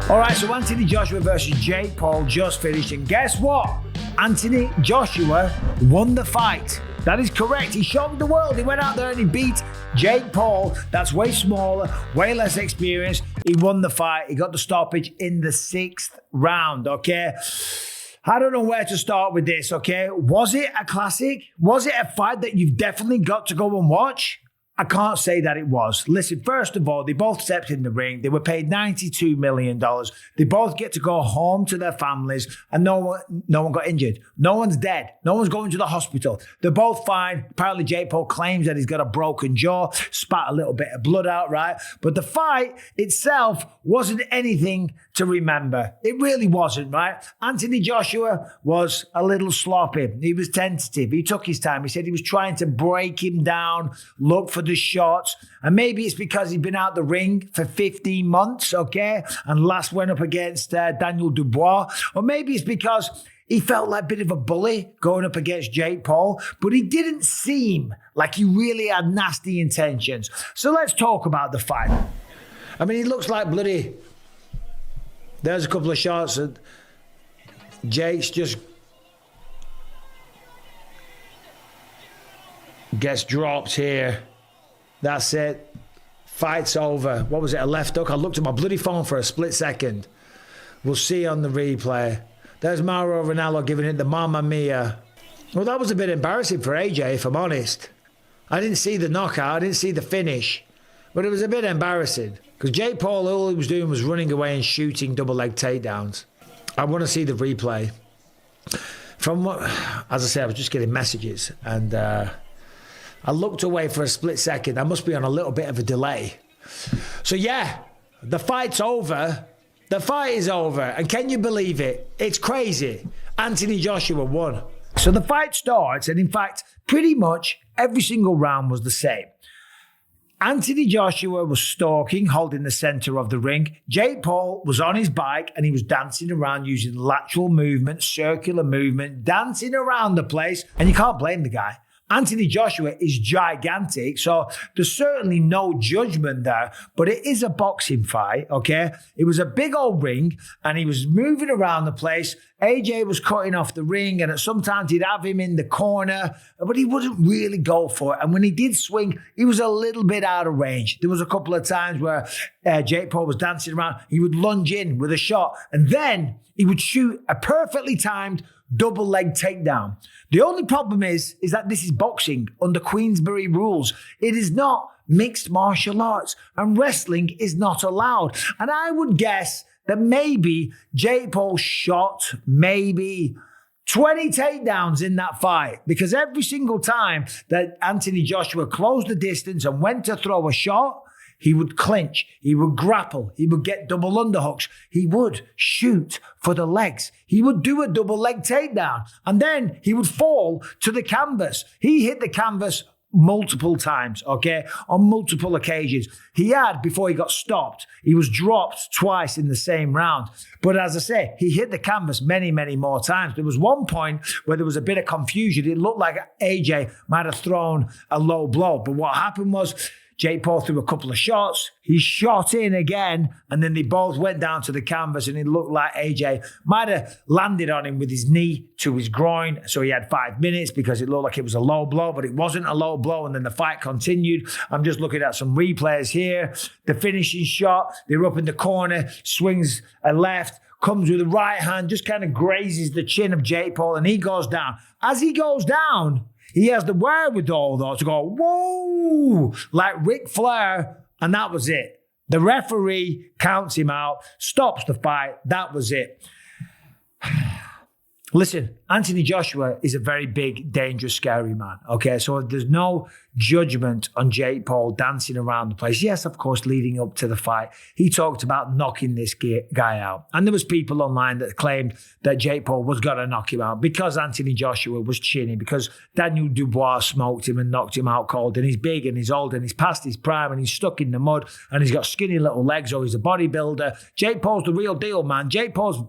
All right, so Anthony Joshua versus Jake Paul just finished, and guess what? Anthony Joshua won the fight. That is correct. He shocked the world. He went out there and he beat Jake Paul. That's way smaller, way less experienced. He won the fight. He got the stoppage in the 6th round, okay? I don't know where to start with this, okay? Was it a classic? Was it a fight that you've definitely got to go and watch? I can't say that it was. Listen, first of all, they both stepped in the ring. They were paid $92 million. They both get to go home to their families, and no one got injured. No one's dead. No one's going to the hospital. They're both fine. Apparently, Jake Paul claims that he's got a broken jaw, spat a little bit of blood out, right? But the fight itself wasn't anything to remember. It really wasn't, right? Anthony Joshua was a little sloppy. He was tentative. He took his time. He said he was trying to break him down, look for the shots, and maybe it's because he'd been out the ring for 15 months, okay, and last went up against Daniel Dubois, or maybe it's because he felt like a bit of a bully going up against Jake Paul, but he didn't seem like he really had nasty intentions. So let's talk about the fight. I mean, he looks like bloody... There's a couple of shots that Jake's just gets dropped here. That's it. Fight's over. What was it, a left hook? I looked at my bloody phone for a split second. We'll see on the replay. There's Mauro Ranallo giving it the Mamma Mia. Well, that was a bit embarrassing for AJ, if I'm honest. I didn't see the knockout. I didn't see the finish. But it was a bit embarrassing. Because Jake Paul, all he was doing was running away and shooting double leg takedowns. I want to see the replay. From what, as I said, I was just getting messages. And I looked away for a split second. I must be on a little bit of a delay. So yeah, the fight's over. The fight is over. And can you believe it? It's crazy. Anthony Joshua won. So the fight starts, and in fact, pretty much every single round was the same. Anthony Joshua was stalking, holding the center of the ring. Jake Paul was on his bike and he was dancing around using lateral movement, circular movement, dancing around the place. And you can't blame the guy. Anthony Joshua is gigantic, so there's certainly no judgment there, but it is a boxing fight, okay? It was a big old ring, and he was moving around the place. AJ was cutting off the ring, and sometimes he'd have him in the corner, but he wouldn't really go for it. And when he did swing, he was a little bit out of range. There was a couple of times where Jake Paul was dancing around. He would lunge in with a shot, and then he would shoot a perfectly timed double leg takedown. The only problem is that this is boxing under Queensberry rules. It is not mixed martial arts, and wrestling is not allowed. And I would guess that maybe Jake Paul shot maybe 20 takedowns in that fight, because every single time that Anthony Joshua closed the distance and went to throw a shot, he would clinch, he would grapple, he would get double underhooks, he would shoot for the legs, he would do a double leg takedown, and then he would fall to the canvas. He hit the canvas multiple times, okay, on multiple occasions. He had, before he got stopped, he was dropped twice in the same round. But as I say, he hit the canvas many, many more times. There was one point where there was a bit of confusion. It looked like AJ might have thrown a low blow, but what happened was Jake Paul threw a couple of shots. He shot in again, and then they both went down to the canvas, and it looked like AJ might have landed on him with his knee to his groin. So he had 5 minutes because it looked like it was a low blow, but it wasn't a low blow, and then the fight continued. I'm just looking at some replays here. The finishing shot, they were up in the corner, swings a left, comes with the right hand, just kind of grazes the chin of Jake Paul, and he goes down. As he goes down, he has the wherewithal, though, to go, whoa, like Ric Flair, and that was it. The referee counts him out, stops the fight. That was it. Listen, Anthony Joshua is a very big, dangerous, scary man, okay? So there's no judgment on Jake Paul dancing around the place. Yes, of course, leading up to the fight, he talked about knocking this guy out. And there was people online that claimed that Jake Paul was going to knock him out because Anthony Joshua was chinny, because Daniel Dubois smoked him and knocked him out cold, and he's big and he's old and he's past his prime and he's stuck in the mud and he's got skinny little legs, or he's a bodybuilder. Jake Paul's the real deal, man. Jake Paul's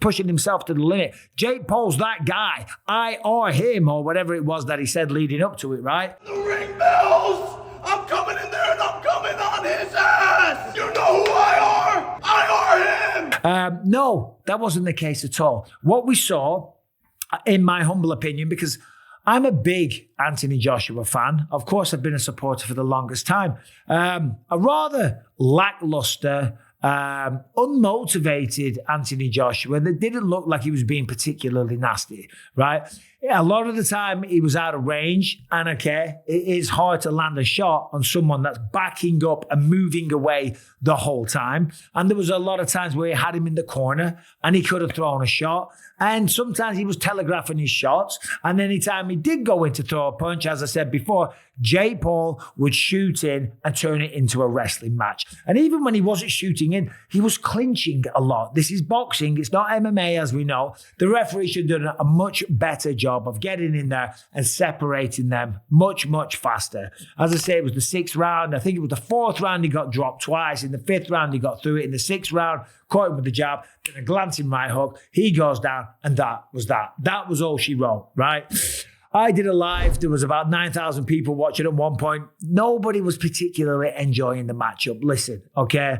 pushing himself to the limit. Jake Paul's that guy. I or him, or whatever it was that he said leading up to it, right? The ring bells! I'm coming in there and I'm coming on his ass! You know who I are! I are him! No, that wasn't the case at all. What we saw, in my humble opinion, because I'm a big Anthony Joshua fan. Of course, I've been a supporter for the longest time. A rather lackluster, unmotivated Anthony Joshua that didn't look like he was being particularly nasty, right? A lot of the time he was out of range, and okay, it is hard to land a shot on someone that's backing up and moving away the whole time. And there was a lot of times where he had him in the corner and he could have thrown a shot. And sometimes he was telegraphing his shots. And anytime he did go in to throw a punch, as I said before, Jake Paul would shoot in and turn it into a wrestling match. And even when he wasn't shooting in, he was clinching a lot. This is boxing. It's not MMA, as we know. The referee should have done a much better job of getting in there and separating them much, much faster. As I say, it was the 6th round. I think it was the 4th round he got dropped twice. In the 5th round, he got through it. In the 6th round, caught him with the jab, then a glancing right hook. He goes down, and that was that. That was all she wrote, right? I did a live. There was about 9,000 people watching at one point. Nobody was particularly enjoying the matchup. Listen, okay?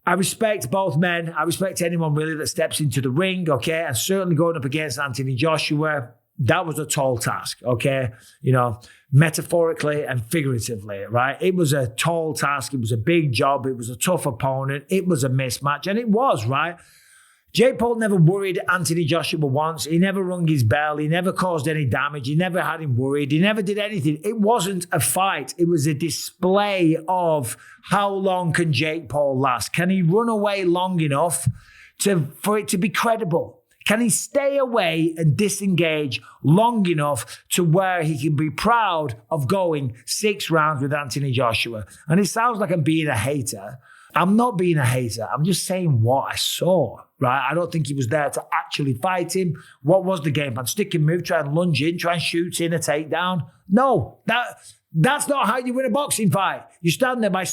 I respect both men. I respect anyone really that steps into the ring, okay? And certainly going up against Anthony Joshua, that was a tall task, okay? You know, metaphorically and figuratively, right? It was a tall task. It was a big job. It was a tough opponent. It was a mismatch, and it was, right? Jake Paul never worried Anthony Joshua once. He never rung his bell. He never caused any damage. He never had him worried. He never did anything. It wasn't a fight. It was a display of how long can Jake Paul last? Can he run away long enough for it to be credible? Can he stay away and disengage long enough to where he can be proud of going 6 rounds with Anthony Joshua? And it sounds like I'm being a hater. I'm not being a hater. I'm just saying what I saw, right? I don't think he was there to actually fight him. What was the game plan? Stick and move, try and lunge in, try and shoot in a takedown? No, that's not how you win a boxing fight. You stand there by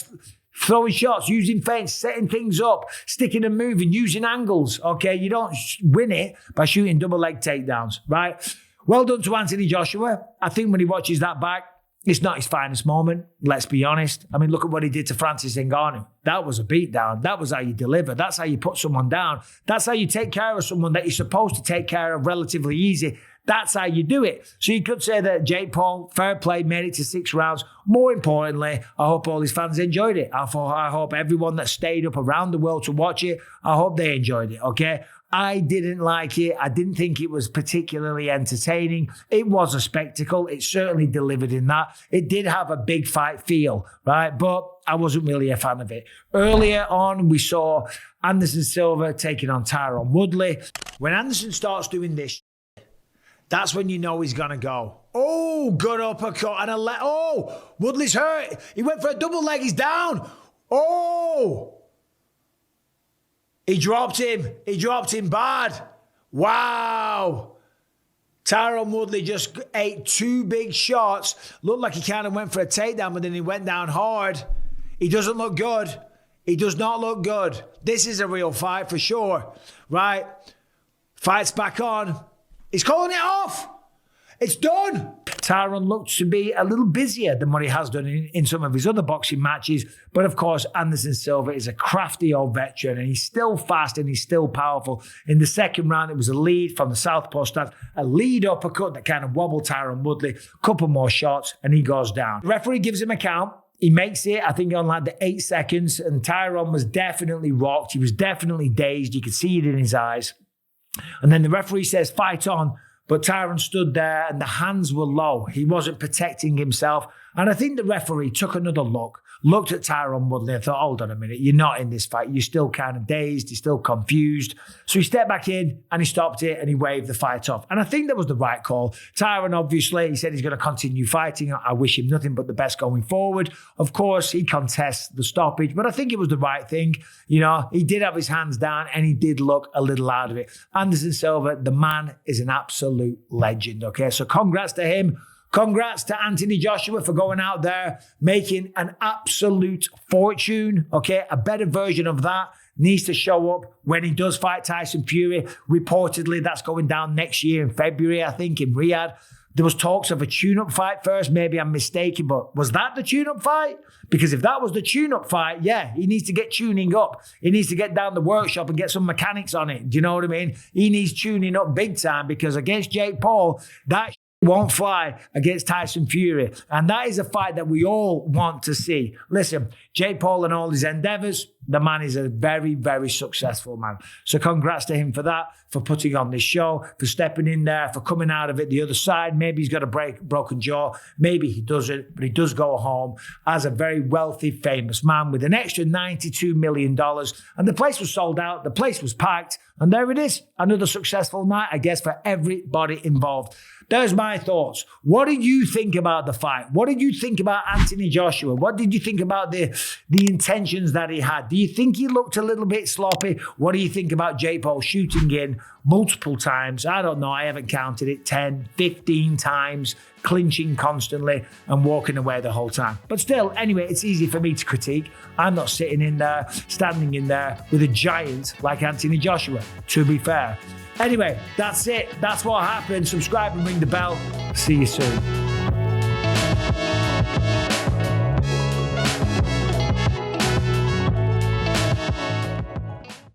throwing shots, using feints, setting things up, sticking and moving, using angles, okay? You don't win it by shooting double leg takedowns, right? Well done to Anthony Joshua. I think when he watches that back, it's not his finest moment, let's be honest. I mean, look at what he did to Francis Ngannou. That was a beatdown. That was how you deliver. That's how you put someone down. That's how you take care of someone that you're supposed to take care of relatively easy. That's how you do it. So you could say that Jake Paul, fair play, made it to 6 rounds. More importantly, I hope all his fans enjoyed it. I hope everyone that stayed up around the world to watch it, I hope they enjoyed it, okay? I didn't like it. I didn't think it was particularly entertaining. It was a spectacle. It certainly delivered in that. It did have a big fight feel, right? But I wasn't really a fan of it. Earlier on, we saw Anderson Silva taking on Tyron Woodley. When Anderson starts doing this, that's when you know he's going to go. Oh, good uppercut and Woodley's hurt. He went for a double leg. He's down. Oh. He dropped him. He dropped him bad. Wow. Tyron Woodley just ate 2 big shots. Looked like he kind of went for a takedown, but then he went down hard. He doesn't look good. He does not look good. This is a real fight for sure, right? Fight's back on. He's calling it off. It's done. Tyron looked to be a little busier than what he has done in some of his other boxing matches. But of course, Anderson Silva is a crafty old veteran, and he's still fast and he's still powerful. In the 2nd round, it was a lead from the southpaw stance, a lead uppercut that kind of wobbled Tyron Woodley. Couple more shots, and he goes down. The referee gives him a count. He makes it, I think, on like the 8 seconds, and Tyron was definitely rocked. He was definitely dazed. You could see it in his eyes. And then the referee says, fight on. But Tyron stood there and the hands were low. He wasn't protecting himself. And I think the referee took another look, looked at Tyron Woodley and thought, hold on a minute, you're not in this fight. You're still kind of dazed. You're still confused. So he stepped back in and he stopped it and he waved the fight off. And I think that was the right call. Tyron, obviously, he said he's going to continue fighting. I wish him nothing but the best going forward. Of course, he contests the stoppage, but I think it was the right thing. You know, he did have his hands down and he did look a little out of it. Anderson Silva, the man is an absolute legend, okay? So congrats to him. Congrats to Anthony Joshua for going out there, making an absolute fortune, okay? A better version of that needs to show up when he does fight Tyson Fury. Reportedly, that's going down next year in February, I think, in Riyadh. There was talks of a tune-up fight first. Maybe I'm mistaken, but was that the tune-up fight? Because if that was the tune-up fight, yeah, he needs to get tuning up. He needs to get down the workshop and get some mechanics on it. Do you know what I mean? He needs tuning up big time because against Jake Paul, that won't fly against Tyson Fury. And that is a fight that we all want to see. Listen, Jake Paul and all his endeavors, the man is a very, very successful man. So congrats to him for that, for putting on this show, for stepping in there, for coming out of it the other side. Maybe he's got a broken jaw. Maybe he doesn't, but he does go home as a very wealthy, famous man with an extra $92 million. And the place was sold out. The place was packed. And there it is. Another successful night, I guess, for everybody involved. There's my thoughts. What did you think about the fight? What did you think about Anthony Joshua? What did you think about the intentions that he had? Do you think he looked a little bit sloppy? What do you think about Jake Paul shooting in multiple times? I don't know. I haven't counted it. 10, 15 times, clinching constantly and walking away the whole time. But still, anyway, it's easy for me to critique. I'm not sitting in there, standing in there with a giant like Anthony Joshua, to be fair. Anyway, that's it. That's what happened. Subscribe and ring the bell. See you soon.